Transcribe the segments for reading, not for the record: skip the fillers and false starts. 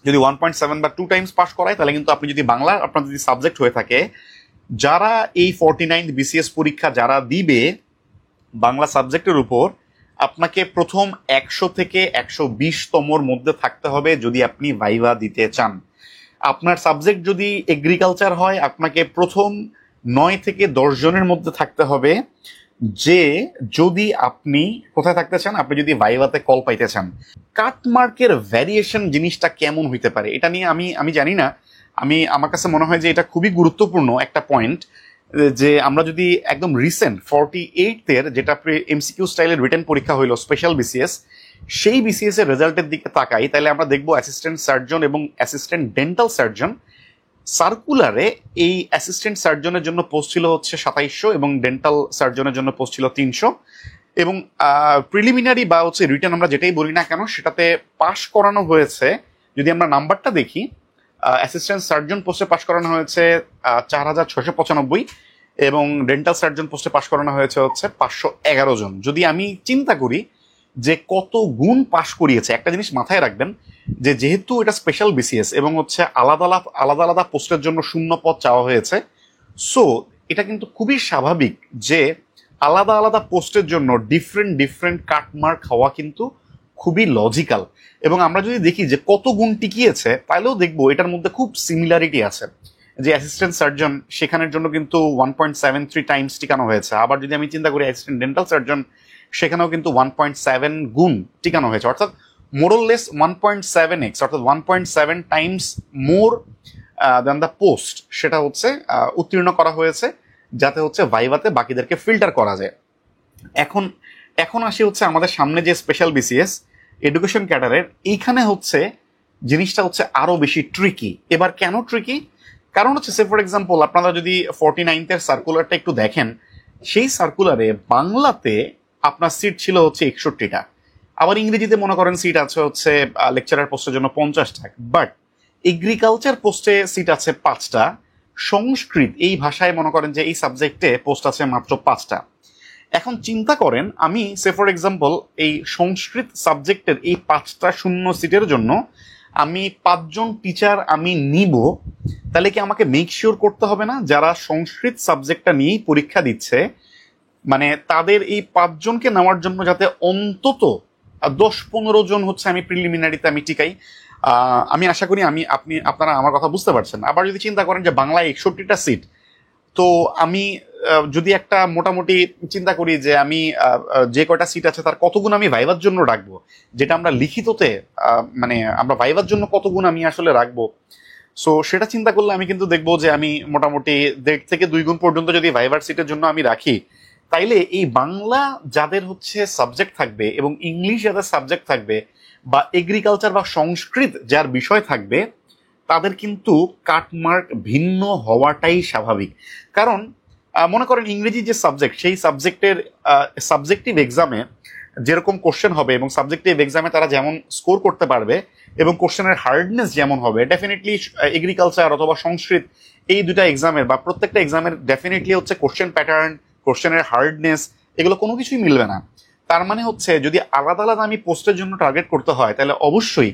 যদি 1.7 বা 2 Times pass করায়, তাহলে কিন্তু আপনি যদি বাংলা আপনার যদি সাবজেক্ট হয়ে থাকে, যারা এই 49 বিসিএস পরীক্ষা যারা দিবে বাংলা সাবজেক্টের উপর, আপনাকে প্রথম 100 থেকে 120তমর মধ্যে থাকতে হবে যদি আপনি ভাইভা দিতে চান। আপনার সাবজেক্ট যদি এগ্রিকালচার হয়, আপনাকে প্রথম 9 থেকে 10 জনের মধ্যে থাকতে হবে, যে যদি আপনি কোথায় থাকতে চান, আপনি যদি ভাইভাতে কল পাইতে চান। কাটমার্কের ভ্যারিয়েশন জিনিসটা কেমন হইতে পারে এটা নিয়ে আমি জানি না। আমার কাছে মনে হয় যে এটা খুবই গুরুত্বপূর্ণ একটা পয়েন্ট, যে আমরা যদি একদম রিসেন্ট 48 যেটা এমসিকিউ স্টাইলের রিটেন পরীক্ষা হইলো স্পেশাল বিসিএস, সেই বিসিএস এর রেজাল্টের দিকে তাকাই, তাহলে আমরা দেখবো অ্যাসিস্ট্যান্ট সার্জন এবং অ্যাসিস্ট্যান্ট ডেন্টাল সার্জন সার্কুলারে এই অ্যাসিস্ট্যান্ট সার্জনের জন্য পোস্ট ছিল হচ্ছে 2700 এবং ডেন্টাল সার্জনের জন্য পোস্ট ছিল 300। এবং প্রিলিমিনারি বা হচ্ছে রিটেন আমরা যেটাই বলি না কেন, সেটাতে পাশ করানো হয়েছে, যদি আমরা নাম্বারটা দেখি, অ্যাসিস্ট্যান্ট সার্জন পোস্টে পাশ করানো হয়েছে 4695 এবং ডেন্টাল সার্জন পোস্টে পাশ করানো হয়েছে হচ্ছে 511 জন। যদি আমি চিন্তা করি যে কত গুণ পাশ করিয়েছে, একটা জিনিস মাথায় রাখবেন যে যেহেতু এটা স্পেশাল বিসিএস এবং হচ্ছে আলাদা আলাদা আলাদা পোস্টের জন্য শূন্য পদ চাওয়া হয়েছে, সো এটা কিন্তু খুবই স্বাভাবিক যে আলাদা আলাদা পোস্টের জন্য ডিফারেন্ট ডিফারেন্ট কাটমার্ক হওয়া কিন্তু খুবই লজিক্যাল। এবং আমরা যদি দেখি যে কত গুণ টিকিয়েছে, তাহলেও দেখবো এটার মধ্যে খুব সিমিলারিটি আছে। যে অ্যাসিস্ট্যান্ট সার্জন, সেখানের জন্য কিন্তু 1.73 টাইমস টিকানো হয়েছে। আবার যদি আমি চিন্তা করি অ্যাসিস্ট্যান্ট ডেন্টাল সার্জন, সেখানেও কিন্তু 1.7 গুণ টিকানো হয়েছে, অর্থাৎ মোরলেস 1.7x, অর্থাৎ 1.7 times more than the post, সেটা হচ্ছে উত্তীর্ণ করা হয়েছে, যাতে হচ্ছে ভাইভাতে বাকিদেরকে ফিল্টার করা যায়। এখন এখন আসি হচ্ছে আমাদের সামনে যে স্পেশাল বিসিএস এডুকেশন ক্যাডারের, এইখানে হচ্ছে জিনিসটা হচ্ছে আরো বেশি ট্রিকি। এবার কেন ট্রিকি? কারণ হচ্ছে সে ফর এক্সাম্পল আপনারা যদি 49 সার্কুলারটা একটু দেখেন, সেই সার্কুলারে বাংলাতে আপনার সিট ছিল হচ্ছে 61টা, আবার ইংরেজিতে মনে করেন সিট আছে হচ্ছে লেকচারার পোস্টের জন্য 50টা, বাট এগ্রিকালচার পোস্টে সিট আছে 5টা, সংস্কৃত এই ভাষায় মনে করেন যে এই সাবজেক্টে পোস্ট আছে মাত্র 5টা। এখন চিন্তা করেন, আমি সে ফর এক্সাম্পল এই সংস্কৃত সাবজেক্টের এই 5টা শূন্য সিটের জন্য আমি 5 জন টিচার আমি নিব, তাহলে কি আমাকে মেক শিওর করতে হবে না যারা সংস্কৃত সাবজেক্টটা নিয়েই পরীক্ষা দিচ্ছে, মানে তাদের এই 5 জনকে নেওয়ার জন্য যাতে অন্তত 10-15 জন হচ্ছে আমি প্রিলিমিনারিতে আমি টিকাই। আমি আশা করি আপনারা আমার কথা বুঝতে পারছেন। আবার যদি চিন্তা করেন যে বাংলায় 61টা সিট, তো আমি যদি একটা মোটামুটি চিন্তা করি যে আমি যে কয়টা সিট আছে তার কত গুণ আমি ভাইভার জন্য রাখবো, যেটা আমরা লিখিততে মানে আমরা ভাইভার জন্য কত গুণ আমি আসলে রাখবো, সো সেটা চিন্তা করলে আমি কিন্তু দেখবো যে আমি মোটামুটি 1.5 থেকে 2 গুণ পর্যন্ত যদি ভাইভার সিটের জন্য আমি রাখি, তাইলে এই বাংলা যাদের হচ্ছে সাবজেক্ট থাকবে এবং ইংলিশ যাদের সাবজেক্ট থাকবে বা এগ্রিকালচার বা সংস্কৃত যার বিষয় থাকবে, তাদের কিন্তু কাটমার্ক ভিন্ন হওয়াটাই স্বাভাবিক। কারণ মনে করেন ইংরেজি যে সাবজেক্ট, সেই সাবজেক্টের সাবজেক্টিভ এক্সামে যেরকম কোশ্চেন হবে এবং সাবজেক্টিভ এক্সামে তারা যেমন স্কোর করতে পারবে এবং কোশ্চেনের হার্ডনেস যেমন হবে, ডেফিনেটলি এগ্রিকালচার অথবা সংস্কৃত এই দুটা এক্সামের বা প্রত্যেকটা এক্সামের ডেফিনেটলি হচ্ছে কোশ্চেন প্যাটার্ন, কোশ্চেনের হার্ডনেস, এগুলো কোনো কিছুই মিলবে না। তার মানে হচ্ছে যদি আলাদা আলাদা আমি পোস্টের জন্য টার্গেট করতে হয়, তাহলে অবশ্যই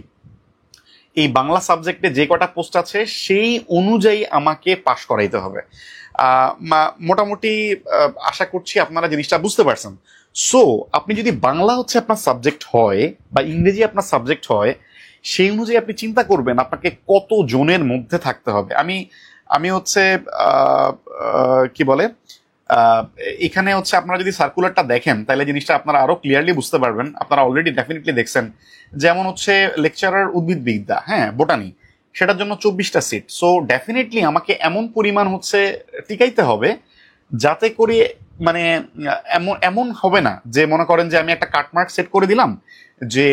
এই বাংলা সাবজেক্টে যে কটা পোস্ট আছে সেই অনুযায়ী আমাকে পাশ করাইতে হবে। মোটামুটি আশা করছি আপনারা জিনিসটা বুঝতে পারছেন। সো আপনি যদি বাংলা হচ্ছে আপনার সাবজেক্ট হয় বা ইংরেজি আপনার সাবজেক্ট হয়, সেই অনুযায়ী আপনি চিন্তা করবেন আপনাকে কত জনের মধ্যে থাকতে হবে। আমি হচ্ছে কি বলে এখানে হচ্ছে আপনারা যদি সার্কুলারটা দেখেন, তাহলে জিনিসটা আপনারা আরো ক্লিয়ারলি বুঝতে পারবেন। আপনারা অলরেডি ডেফিনেটলি দেখছেন, যেমন হচ্ছে লেকচারার উদ্ভিদবিদ্যা, হ্যাঁ বোটানি, সেটার জন্য 24টা সিট। সো ডেফিনেটলি আমাকে এমন পরিমাণ হচ্ছে টিকাইতে হবে যাতে করে মানে এমন এমন হবে না যে মনে করেন যে আমি একটা কাটমার্ক সেট করে দিলাম যে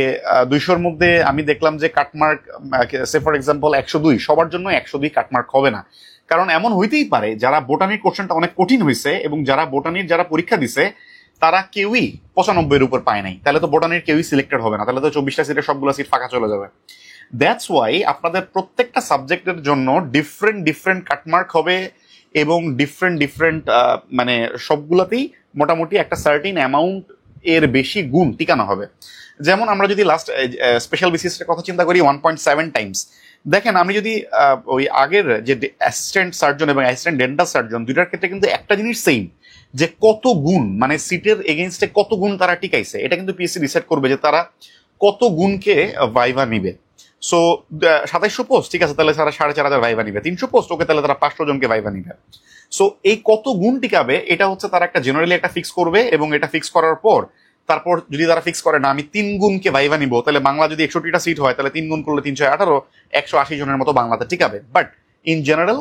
200-র মধ্যে আমি দেখলাম যে কাটমার্ক সে ফর এক্সাম্পল 102, সবার জন্য 102 কাটমার্ক হবে না। কারণ এমন হইতেই পারে যারা বোটানির কোশ্চেনটা অনেক কঠিন হয়েছে এবং যারা বোটানির যারা পরীক্ষা দিছে তারা কেউই 95-এর উপর পায় নাই, তাহলে তো বোটানির কেউই সিলেক্টেড হবে না, তাহলে তো 24টা সিটের সবগুলো সিট ফাঁকা চলে যাবে। দ্যাটস ওয়াই আপনাদের প্রত্যেকটা সাবজেক্টের জন্য ডিফারেন্ট ডিফারেন্ট কাটমার্ক হবে এবং ডিফারেন্ট ডিফারেন্ট মানে সবগুলাতেই মোটামুটি একটা সার্টিন অ্যামাউন্ট এর বেশি গুণ টিকানো হবে। যেমন আমরা যদি লাস্ট স্পেশাল বিসিএস এর কথা চিন্তা করি 1.7 টাইমস, দেখেন আমি যদি ওই আগের যে অ্যাসিস্ট্যান্ট সার্জন এবং অ্যাসিস্ট্যান্ট ডেন্টাল সার্জন দুইটার ক্ষেত্রে কিন্তু একটা জিনিস সেম, যে কত গুণ মানে সিটের এগেনস্টে কত গুণ তারা টিকাইছে, এটা কিন্তু পিএসসি ডিসাইড করবে যে তারা কত গুণকে ভাইভা নিবে। সো 2700 পোস্ট, ঠিক আছে, তাহলে তারা 4500 ভাইভা নিবে। 300 পোস্ট, ওকে, তাহলে তারা 500 জনকে ভাইভা নিবে। সো এই কত গুণ টিকাবে এটা হচ্ছে তারা একটা জেনারেলি একটা ফিক্স করবে, এবং এটা ফিক্স করার পর তারপর যদি তারা ফিক্স করে না আমি 3 গুণকে ভাইভা নিব, তাহলে বাংলা যদি 61টা সিট হয় তাহলে 3 গুণ করলে 318, 180 জনের মতো বাংলাতে টিকাবে। But in general